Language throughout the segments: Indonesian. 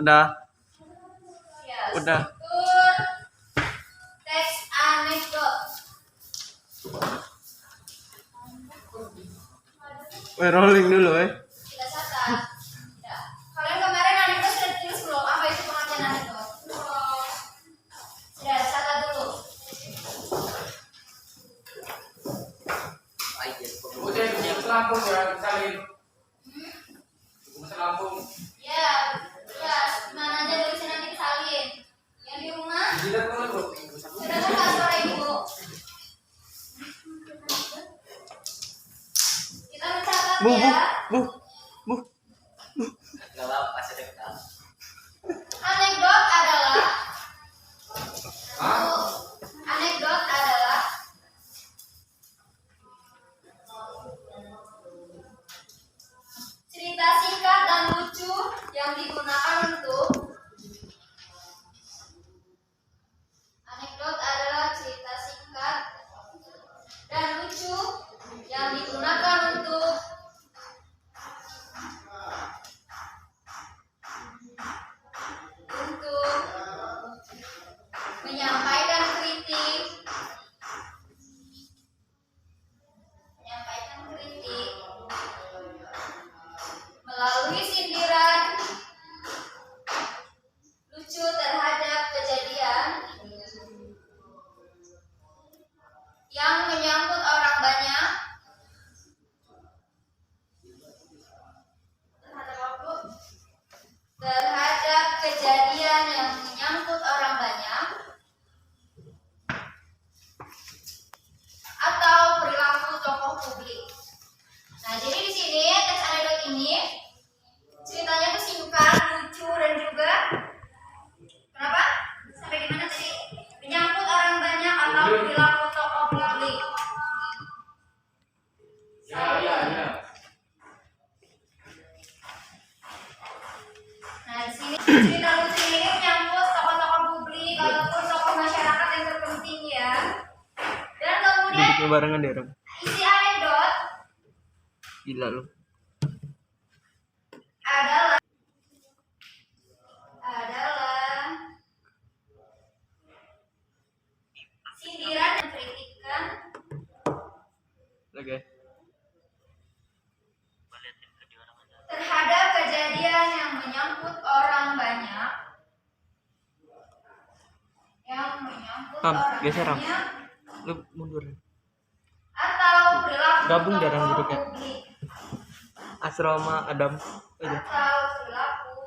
Udah. Ya, Udah. struktur teks anekdot. Rolling dulu Tidak catat. Ya. Kalian kemarin anekdot sudah tulis belum? Apa itu pengertian anekdot? Sudah catat dulu. Udah Lampung ya, salin. Lampung. Ya, jelas. Mana aja tulisnya nanti salin. Yang di rumah? Tidak pernah bro. Sudah kan suara ibu? Kita mencatat Bu, ya. bu. Enggak apa-apa, sedekah. Anekdot adalah Anekdot adalah cerita singkat dan lucu yang digunakan untuk Anekdot adalah cerita singkat dan lucu yang digunakan untuk menyampaikan kritik melalui sindiran lucu terhadap kejadian yang menyangkut orang banyak terhadap kejadian yang menyangkut orang banyak atau perilaku tokoh publik. Nah, jadi di sini teks anekdot ini ceritanya tuh singkat, lucu dan juga kenapa? Sampai di mana tadi? Menyangkut orang banyak atau perilaku tokoh publik. Ya. Nah, di sini cerita lucu ini menyangkut tokoh-tokoh publik ataupun tokoh masyarakat yang terpenting ya. Dan kemudian Duduknya barengan deh, Ram. isi anekdot Gila lu. adalah sindiran dan kritikan Oke. terhadap kejadian yang menyangkut orang banyak Geser, Ram. banyak Lu mundur. atau perilaku Gabung deh, Ram, tokoh duduknya. publik Asrama Adam. atau perilaku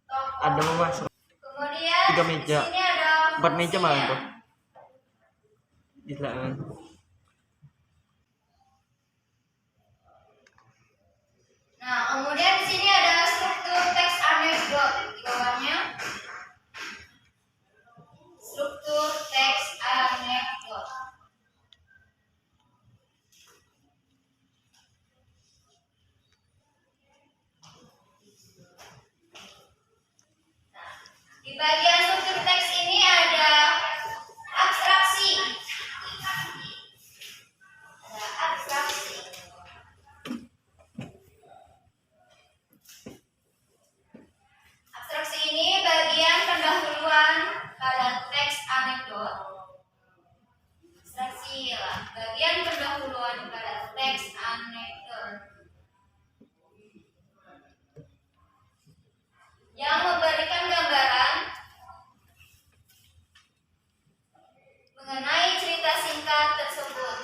tokoh Adam sama Asrama. kemudian 3 meja. di sini ada 4 meja malah fungsinya. tuh. Gila kan. Nah, kemudian di sini ada struktur teks anekdot di bawahnya. Struktur teks anekdot. Nah, di bagian struktur teks ini ada abstraksi. Ada abstraksi. Abstraksi ini bagian pendahuluan pada teks anekdot. Abstraksi ialah bagian pendahuluan pada teks anekdot yang memberikan gambaran mengenai cerita singkat tersebut.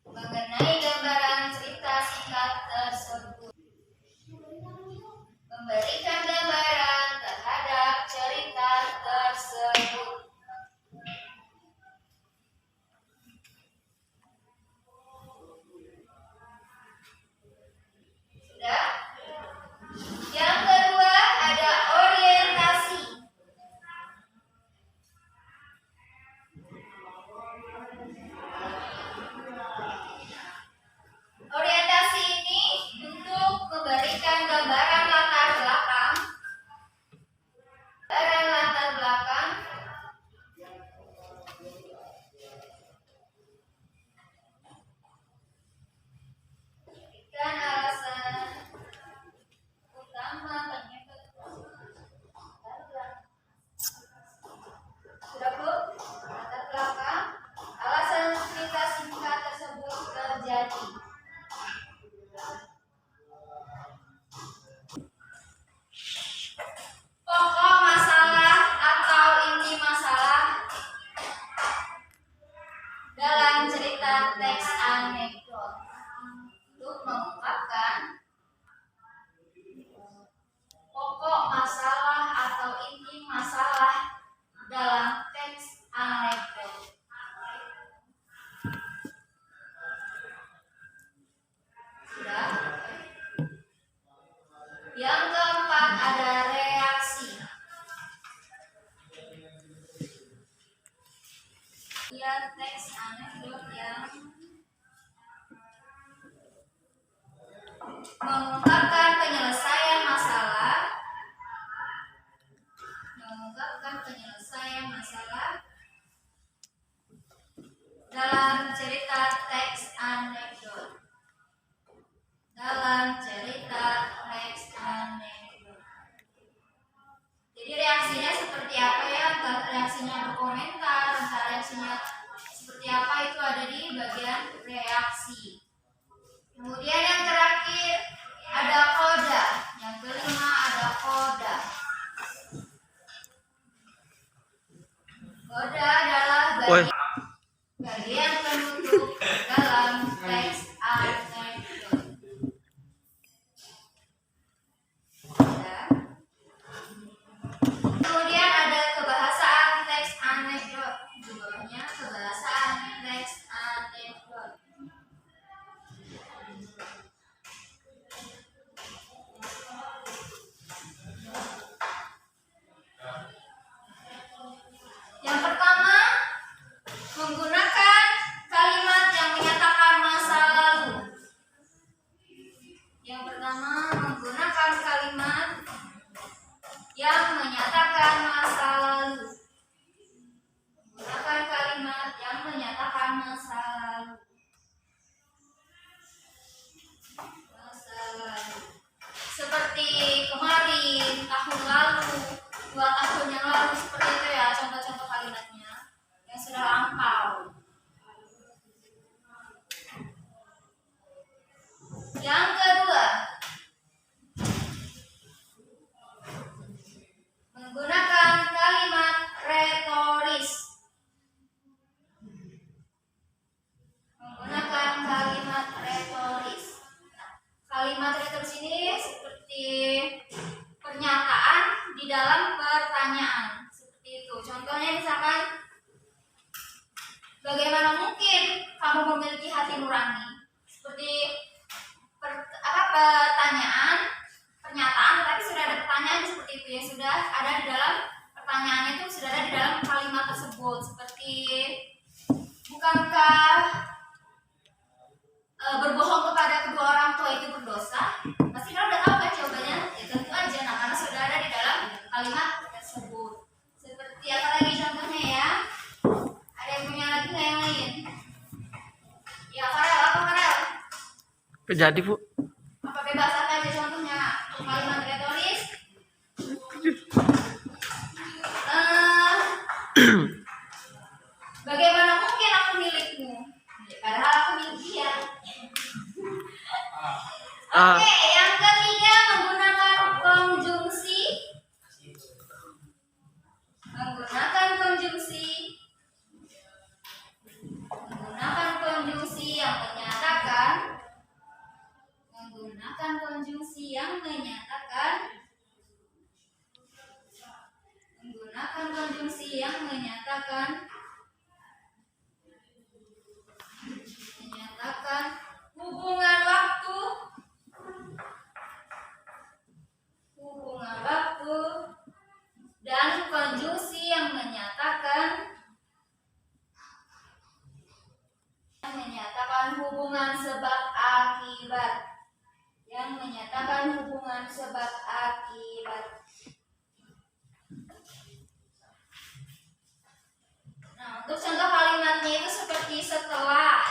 Mengenai gambaran cerita singkat tersebut. Memberikan gambaran terhadap cerita tersebut. cerita teks anekdot untuk mengungkapkan pokok masalah atau inti masalah dalam teks anekdot. Sudah? Yang keempat ada reaksi. Ya, teks anekdot yang mengungkapkan penyelesaian masalah, dalam cerita teks anekdot. Jadi reaksinya seperti apa ya? Entah reaksinya berkomentar, entah reaksinya seperti apa, itu ada di bagian reaksi. Kemudian yang terakhir ada koda. Yang kelima ada koda. Koda adalah bagian penutup dalam teks anekdot. Kemudian ada kebahasaan teks anekdot. Judulnya kebahasaan teks anekdot. Yang pertama, menggunakan kalimat yang menyatakan masa lalu. Yang pertama, menggunakan kalimat yang menyatakan masa lalu. Menggunakan kalimat yang menyatakan masa lalu. Masa lalu. Seperti kemarin, tahun lalu, 2 tahun yang lalu, seperti itu ya contoh-contoh kalimatnya yang sudah lampau. Yang kedua, menggunakan kalimat retoris. Menggunakan kalimat retoris. Kalimat retoris ini seperti pernyataan di dalam pertanyaan. Seperti itu. Contohnya misalkan, bagaimana mungkin kamu memiliki hati nurani? Seperti pertanyaan, pernyataan, tetapi sudah ada pertanyaan seperti itu yang sudah ada di dalam pertanyaannya, itu sudah ada di dalam kalimat tersebut. Seperti, bukankah berbohong kepada kedua orang tua itu berdosa? Pasti kalian udah tahu kan jawabannya? Ya tentu aja, nah karena sudah ada di dalam kalimat tersebut. Seperti apa lagi contohnya ya? Ada yang punya lagi nggak yang lain? Ya Farel, apa Farel? Jadi Bu. Apa bebas apa aja contohnya? Kalimat retoris. Bagaimana mungkin aku milikmu? Padahal aku milik dia. Oke, yang ketiga menggunakan konjungsi. Menggunakan konjungsi yang menyatakan. Menggunakan konjungsi yang menyatakan. Menggunakan konjungsi yang menyatakan. Menyatakan hubungan waktu. Hubungan waktu dan konjungsi yang menyatakan hubungan sebab akibat. Yang menyatakan hubungan sebab akibat. Nah, untuk contoh kalimatnya itu seperti setelah,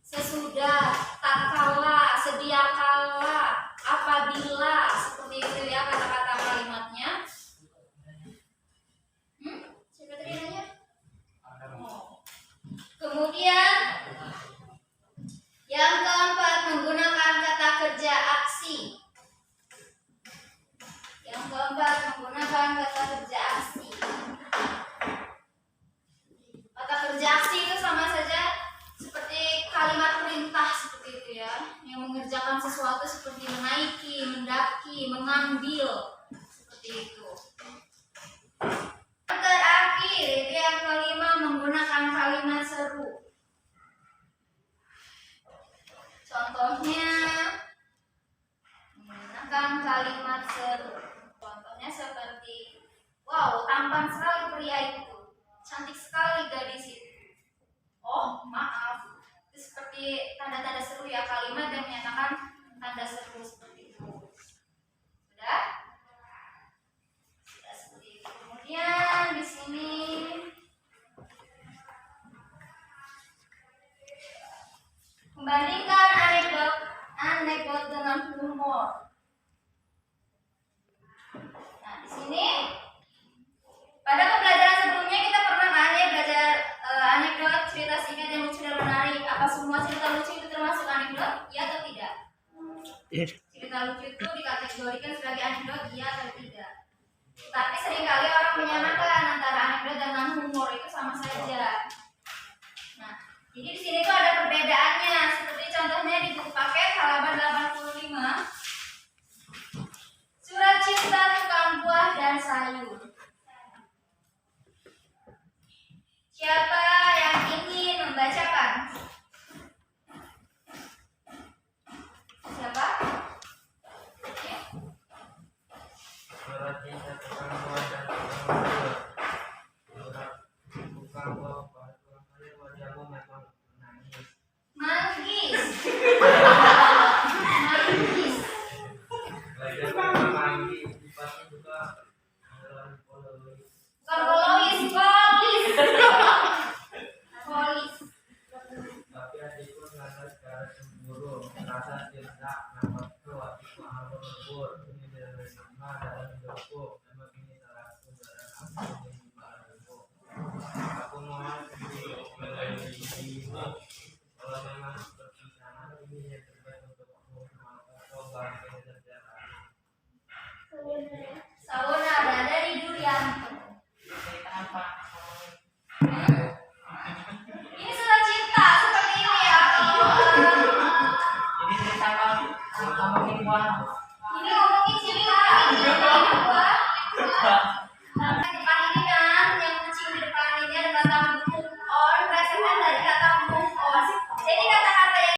sesudah, tak kala, sedia kala, apabila, seperti itu ya kata-kata kalimatnya. Siapa tadi nanya? Kemudian yang keempat, menggunakan kata kerja aksi. Yang keempat, menggunakan kata kerja aksi. Kata kerja seru. Contohnya menggunakan kalimat seru. Contohnya seperti, wow, tampan sekali pria itu, cantik sekali gadis itu. Oh, maaf. Itu seperti tanda-tanda seru ya, kalimat yang menyatakan tanda seru seperti itu. Sudah? Sudah seperti itu. Kemudian di sini membandingkan anekdot dengan humor. Nah, di sini pada pembelajaran sebelumnya kita pernah kan ya belajar anekdot, cerita singkat yang lucu dan menarik. Apa semua cerita lucu itu termasuk anekdot? Iya atau tidak? Iya. Cerita lucu itu dikategorikan sebagai anekdot, iya atau tidak? Tapi seringkali orang menyamakan antara anekdot dengan humor, itu sama saja. Nah, jadi di sini tuh ada perbedaannya. Seperti contohnya di buku paket halaman 85. Surat cinta tukang buah dan sayur. Siapa yang ingin membacakan? Siapa? Oke. Surat cinta tukang buah dan tukang sayur. Surat tukang buah pada tukang sayur, wajahmu memang menangis. Manggis. Manggis. Wajah memang menangis, pasti juga mengalami polois. Bukan polois, polis. Polis. Tapi adikku merasa secara cemburu, merasa cinta, nafasku, hatiku hampir lebur. Ini dari nama dalam hidupku, nama ini salahku dan aku ini baruku. Aku mohon kembali dirimu. Kalau memang perpisahan ini yang terbaik untukku, maka kau bangkit terjalani. Saudara dari Durianto. Ini surat cinta seperti ini ya. Ini cerita kamu ini buah. Ini ngomongin cinta. Ini buah.